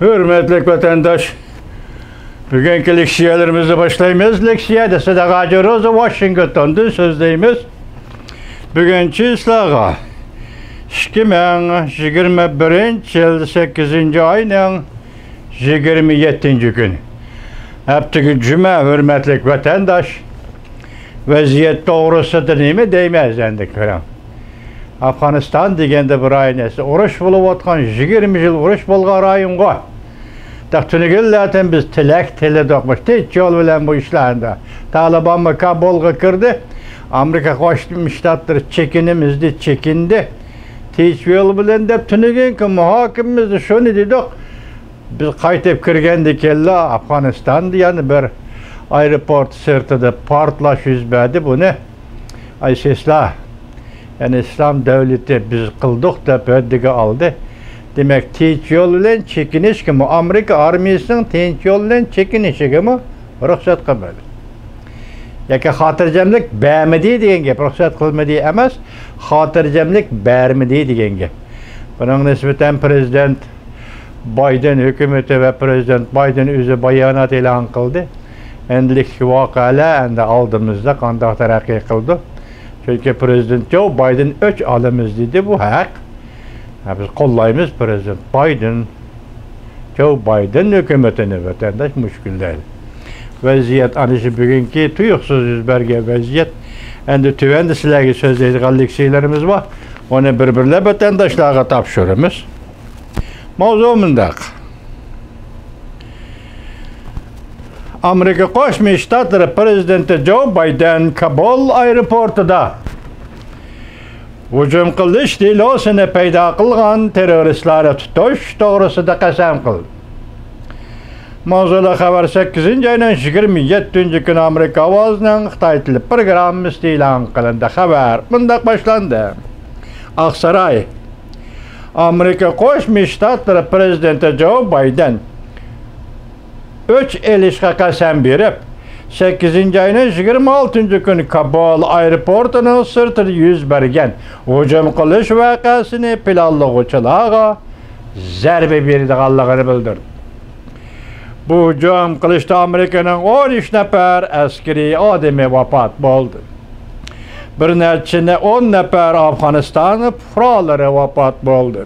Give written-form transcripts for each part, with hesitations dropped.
Hürmetli vatandaş, bugünkü leksiyalarımızı başlayımız. Leksiyada Sadaka Roza Washington'da sözdeyimiz. Bugünkü islağa 2021 yıl 8. ayının 27. gün. Hepteki cuma hürmetli vatandaş, vaziyet doğrusudur neymi değmez endik falan. Afganistan degende bir aynesi. Uruş bulup otkan 20 yıl uruş bolgan rayın go. Tünigellaten biz tilek tili dokmuş. Hiç yol bilen bu işlerinde. Taliban mı Kabul'a kirdi. Amerika koşmuştattır. Çekinimizdi, çekindi. Hiç yol bilen de tünigen ki muhakimimizdi şunu dedik. Biz kaytıp kirgendik ella Afganistan'dı yani bir aeroport sırtıda partlaş yüzbedi bu ne? Ay sesla. Yani İslam devleti biz kıldık da pöddüge aldı. Demek tinç yol ile çekiniş ki Amerika armiyasının tinç yol ile çekinişi ki ruhsat kılmadı. Yaki hatırcamlık bərmedi degen gep, ruhsat kılmadı emas, hatırcamlık bərmedi degen gep. Bunun nispeten Prezident Biden hükümeti ve Prezident Biden özü bayanat elan kıldı. Endilikki vakala endi aldığımızda kandak terakki kıldı. Çünkü Prezident Joe Biden öç alımız dedi, bu hak. Biz kollayımız Prezident Biden, Joe Biden hükümetini vatandaş müşkül değil. Vaziyet anışı bugünkü tuyuksuz yüzberge vaziyet. Endi tüvendi silahı sözleydik leksiyalarımız var. Onu birbirle vatandaşlara tapşırımız. Mavzumundak. Amerika Qo'shma Shtatlar prezidenti Joe Biden Kabul aeroportida hujum qilish delosini paydo qilgan terroristlarni tutish to'g'risida qasam qildi. Mavzuda xabar 8 ayning 27 kuni Amerika ovozining Xitoy tili programmasi e'lon qilindi. Xabar bunday boshlandi. Oqsaroy. Amerika Qo'shma Shtatlar prezidenti Joe Biden 3 elişqa qasam berib, 8 ayının 26 günü Kabul aeroportunun sırtida yuz bergan hujum qilish voqeasini planlovchilarga zarba beradiganligini bildirdi. Bu hujum qilishda Amerikaning 13 nafar askariy odami vafot bo'ldi. Bir nechini 10 nafar Afg'oniston fuqarolari vafot bo'ldi.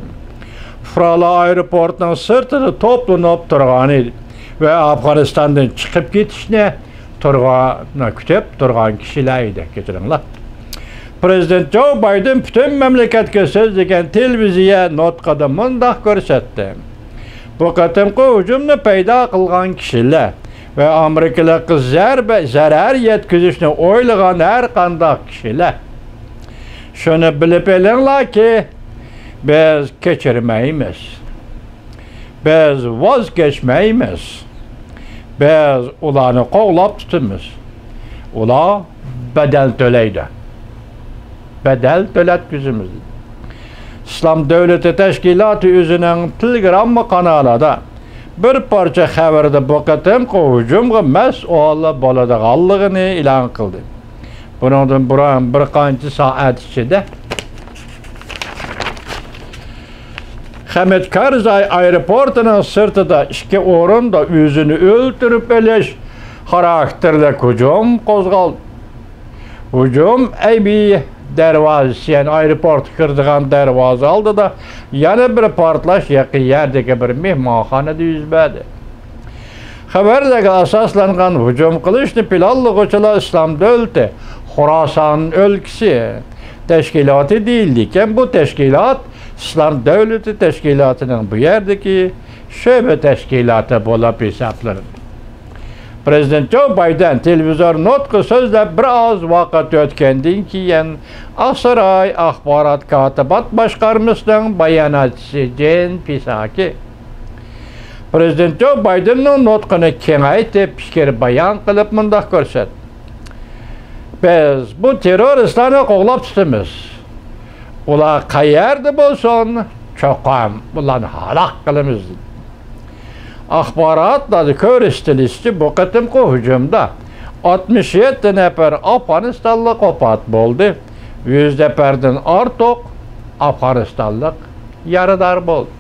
Fuqarolar aeroportning sirtida to'planib turgan edi. Ve Afganistan'dan çıkıp gitişine kütüp turgan kişiler idi. Geçirinler. Prezident Joe Biden bütün memleketke sözlüken televiziye notkada mındak görsetti. Bu katımkı hücumunu peyda kılgan kişiler ve Amerikalıkı zarar yetkizişini oylayan her kandak kişiler. Şunu bilip elinler ki biz geçirmeyimiz. Biz vazgeçmeyimiz. Biz ularni qo'llab tutamiz. Ular bedel to'laydi. Bedel to'latkizamiz. İslam Devleti Teşkilatı o'zining Telegram kanalida bir parça xabarda bu qatimki hujumga mas'ul bo'ladiganligini e'lon qildi. Bundan burun bir qancha soat ichida Hamid Karzai aeroportunun sırtida iki o'rinda o'zini o'ltirib elish xarakterli hujum qo'zg'aldi. Hujum Aybi darvozasi, yani aeroport kirdigan darvoza oldida yana bir portlash yaqin yerdagi bir mehmonxonada yuz berdi. Xabardagi asoslangan hujum qilishni planlovchilar Islom Davlati Xorason o'lkasi teşkilatı değildikken bu teşkilat İslam Devleti Teşkilatı'nın bu yerdeki şöbe teşkilatı bulup hesaplanır. Prezident Joe Biden televizor nutqi sözde biraz vaqt o'tgandan keyin Oqsaroy axborot kotibat boshqarmasining bayonotchisi Jen Psaki Prezident Joe Bidenning nutqini kengaytib fikr bayon qilib mundaq ko'rsatdi. Biz bu teröristlarni qo'llab tutamiz. Ular qayerda bo'lsin, cho'qam ularni halok qilamiz. Axborotda ko'rsatilishicha bu qatimki hujumda 67 nafar Afg'onistonlik vafot bo'ldi. 100 nafardan ortiq Afg'onistonlik yarador bo'ldi.